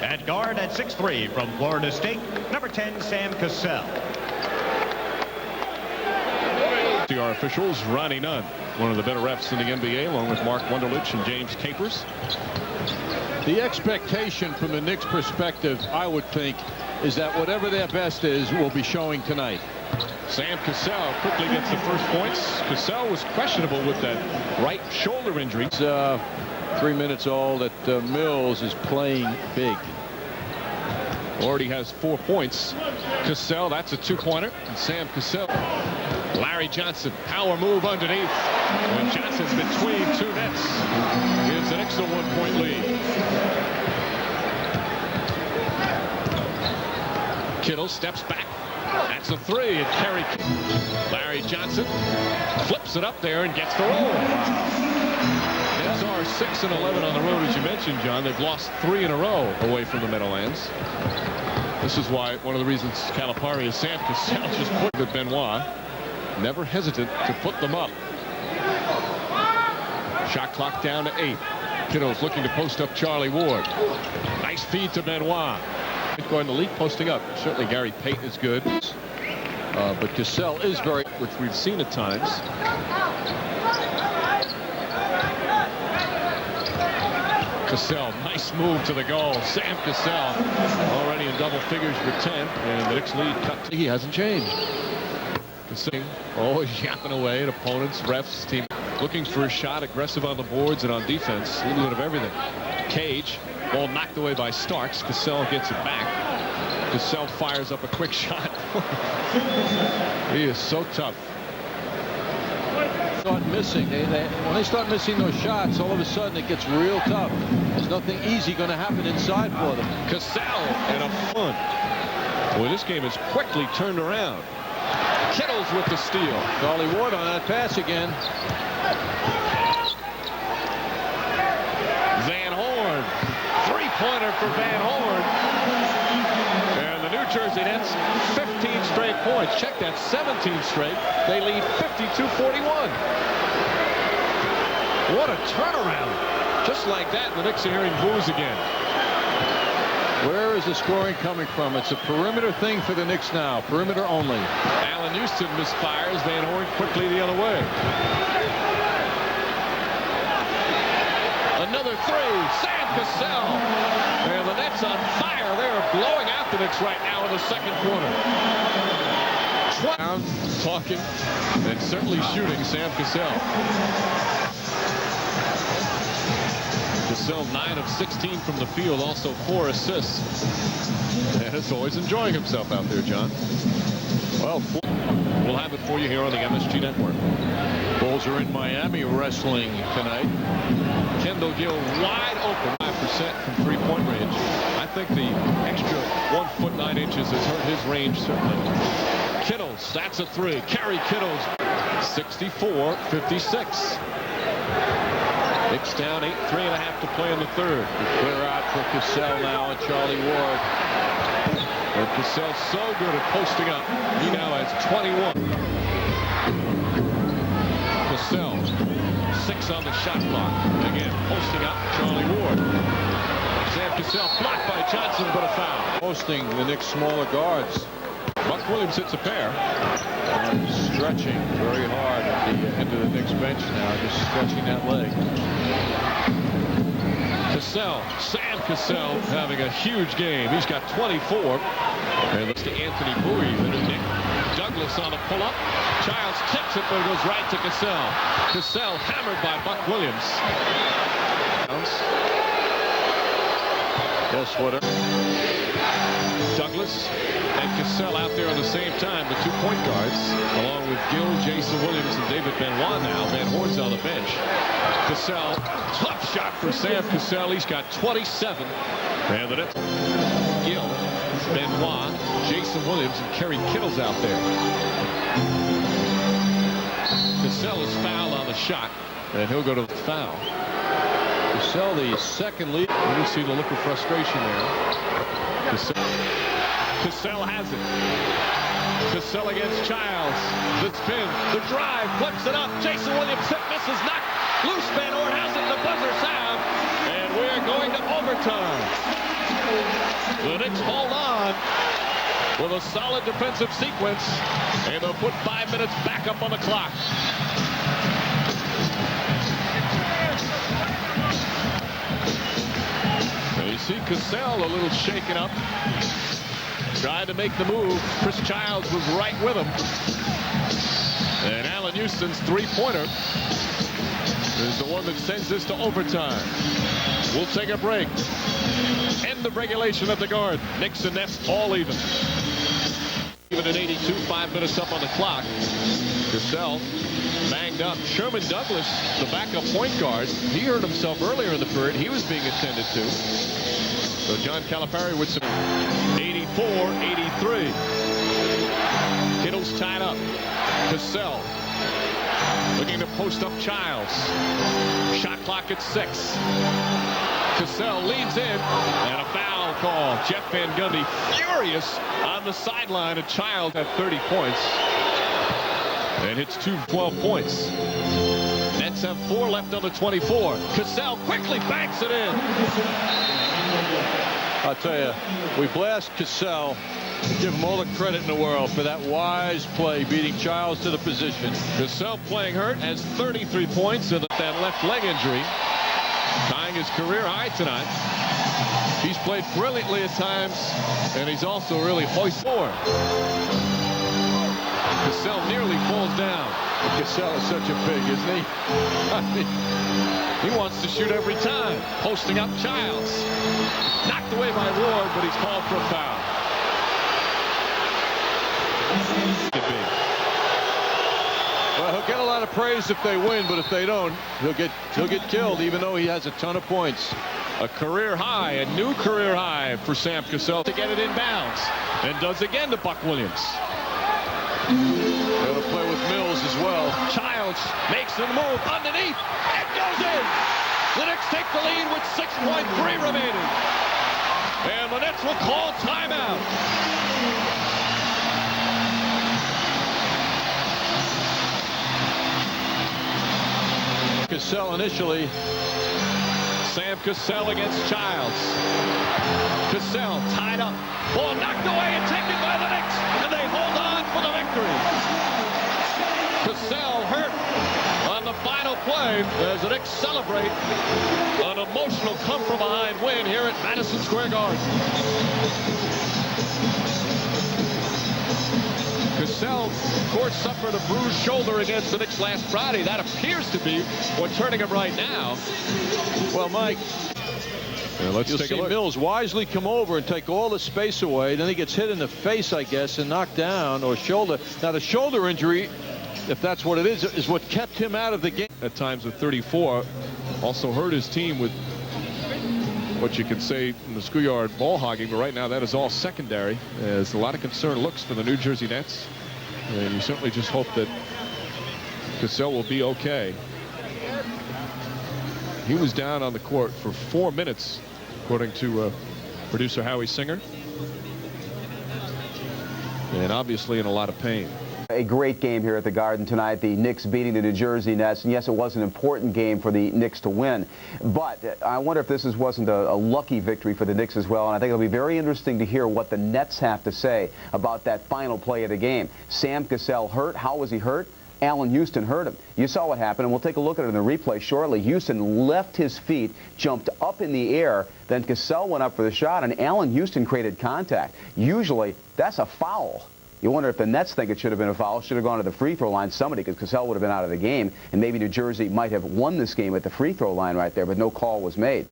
At guard at 6'3" from Florida State, number 10, Sam Cassell. Our officials, Ronnie Nunn, one of the better refs in the NBA, along with Mark Wunderlich and James Capers. The expectation from the Knicks' perspective, I would think, is that whatever their best is will be showing tonight. Sam Cassell quickly gets the first points. Cassell was questionable with that right shoulder injury. It's 3 minutes old that Mills is playing big. Already has 4 points. Cassell, that's a 2-pointer. And Sam Cassell. Larry Johnson, power move underneath. And Johnson between 2 nets. Gives the Knicks a 1-point lead. Kittle steps back. That's a 3. And Kerry Larry Johnson flips it up there and gets the roll. Nets are 6 and 11 on the road, as you mentioned, John. They've lost 3 in a row away from the Meadowlands. This is why one of the reasons Calipari is Sam Cassell just put with Benoit. Never hesitant to put them up. Shot clock down to 8. Kittles looking to post up Charlie Ward. Nice feed to Benoit. Going the lead posting up. Certainly Gary Payton is good. But Cassell is very, which we've seen at times. Cassell, nice move to the goal. Sam Cassell already in double figures with 10. And the Knicks lead cut. He hasn't changed. Cassell always yapping away at opponents, refs, team. Looking for a shot, aggressive on the boards and on defense. A little bit of everything. Cage, ball knocked away by Starks. Cassell gets it back. Cassell fires up a quick shot. He is so tough. Start missing. When they start missing those shots, all of a sudden it gets real tough. There's nothing easy going to happen inside for them. Cassell and a fun. Well, this game is quickly turned around. Kittles with the steal. Charlie Ward on that pass again. Van Horn. 3-pointer for Van Horn. And the New Jersey Nets, 15 straight points. Check that, 17 straight. They lead 52-41. What a turnaround. Just like that, the Knicks are hearing boos again. Where is the scoring coming from? It's a perimeter thing for the Knicks now. Perimeter only. Allan Houston misfires. Van Horn quickly the other way. Another 3. Sam Cassell. And the Nets on fire. They are blowing out the Knicks right now in the second quarter. Talking and certainly shooting Sam Cassell. Cassell 9 of 16 from the field, also 4 assists. And is always enjoying himself out there, John. Well, we'll have it for you here on the MSG Network. Bulls are in Miami wrestling tonight. Kendall Gill wide open, 5% from 3-point range. I think the extra 1 foot 9 inches has hurt his range certainly. Kittles, that's a 3. Kerry Kittles, 64-56. Knicks down 8, 3.5 to play in the third. Clear out for Cassell now and Charlie Ward. And Cassell's so good at posting up. He now has 21. Cassell, 6 on the shot clock. Again, posting up Charlie Ward. Sam Cassell blocked by Johnson, but a foul. Posting the Knicks' smaller guards. Buck Williams hits a pair. Stretching very hard at the end of the Knicks bench now, just stretching that leg. Cassell, Sam Cassell having a huge game. He's got 24. And looks to Anthony Bowie. Nick Douglas on a pull-up. Childs tips it, but it goes right to Cassell. Cassell hammered by Buck Williams. Guess what? Douglas and Cassell out there at the same time, the 2-point guards, along with Gill, Jayson Williams, and David Benoit now. Van Horn's on the bench. Cassell, tough shot for Sam Cassell. He's got 27. And the Nets, Gill, Benoit, Jayson Williams, and Kerry Kittles out there. Cassell is fouled on the shot, and he'll go to the foul. Cassell, the second lead. You see the look of frustration there. Cassell has it. Cassell against Childs. The spin, the drive, flips it up. Jayson Williams hit, misses, knocked loose. Van Horn has it, the buzzer sound, and we're going to overtime. The Knicks hold on with a solid defensive sequence, and they'll put 5 minutes back up on the clock. And you see Cassell a little shaken up, trying to make the move. Chris Childs was right with him. And Allan Houston's three-pointer is the one that sends this to overtime. We'll take a break. End of regulation at the Garden. Knicks and Nets all even. Even at 82, 5 minutes up on the clock. Cassell banged up. Sherman Douglas, the backup point guard, he hurt himself earlier in the period. He was being attended to. So John Calipari with some 84-83. Kittles tied up. Cassell looking to post up Childs. Shot clock at 6. Cassell leads in, and a foul call. Jeff Van Gundy furious on the sideline. A Child at 30 points and hits 12 points. Nets have 4 left on the 24. Cassell quickly banks it in. I'll tell you, we blast Cassell and give him all the credit in the world for that wise play, beating Childs to the position. Cassell playing hurt, has 33 points and that left leg injury, tying his career high tonight. He's played brilliantly at times, and he's also really hoisted forward. Cassell nearly falls down. Cassell is such a pig, isn't he? I mean, he wants to shoot every time. Posting up Childs. Knocked away by Ward, but he's called for a foul. Well, he'll get a lot of praise if they win, but if they don't, he'll get killed, even though he has a ton of points. A career high, a new career high for Sam Cassell to get it inbounds, and does again to Buck Williams. They'll play with Mills as well. Childs makes the move underneath and goes in. The Knicks take the lead with 6.3 remaining, and the Nets will call timeout. Cassell initially. Sam Cassell against Childs. Cassell tied up. Ball knocked away and taken by the Knicks, and they hold on for the victory. Cassell hurt on the final play as the Knicks celebrate an emotional come-from-behind win here at Madison Square Garden. Cassell, of course, suffered a bruised shoulder against the Knicks last Friday. That appears to be what's hurting him right now. Well, Mike, let's you'll take a see look. Mills wisely come over and take all the space away. Then he gets hit in the face, I guess, and knocked down, or shoulder. Now, the shoulder injury, if that's what it is what kept him out of the game. At times with 34, also hurt his team with what you can say in the schoolyard ball hogging, but right now that is all secondary. There's a lot of concern looks for the New Jersey Nets, and you certainly just hope that Cassell will be okay. He was down on the court for 4 minutes, according to producer Howie Singer, and obviously in a lot of pain. A great game here at the Garden tonight. The Knicks beating the New Jersey Nets. And yes, it was an important game for the Knicks to win. But I wonder if this wasn't a lucky victory for the Knicks as well. And I think it'll be very interesting to hear what the Nets have to say about that final play of the game. Sam Cassell hurt. How was he hurt? Allan Houston hurt him. You saw what happened, and we'll take a look at it in the replay shortly. Houston left his feet, jumped up in the air, then Cassell went up for the shot, and Allan Houston created contact. Usually, that's a foul. You wonder if the Nets think it should have been a foul, should have gone to the free throw line, somebody, because Cassell would have been out of the game, and maybe New Jersey might have won this game at the free throw line right there, but no call was made.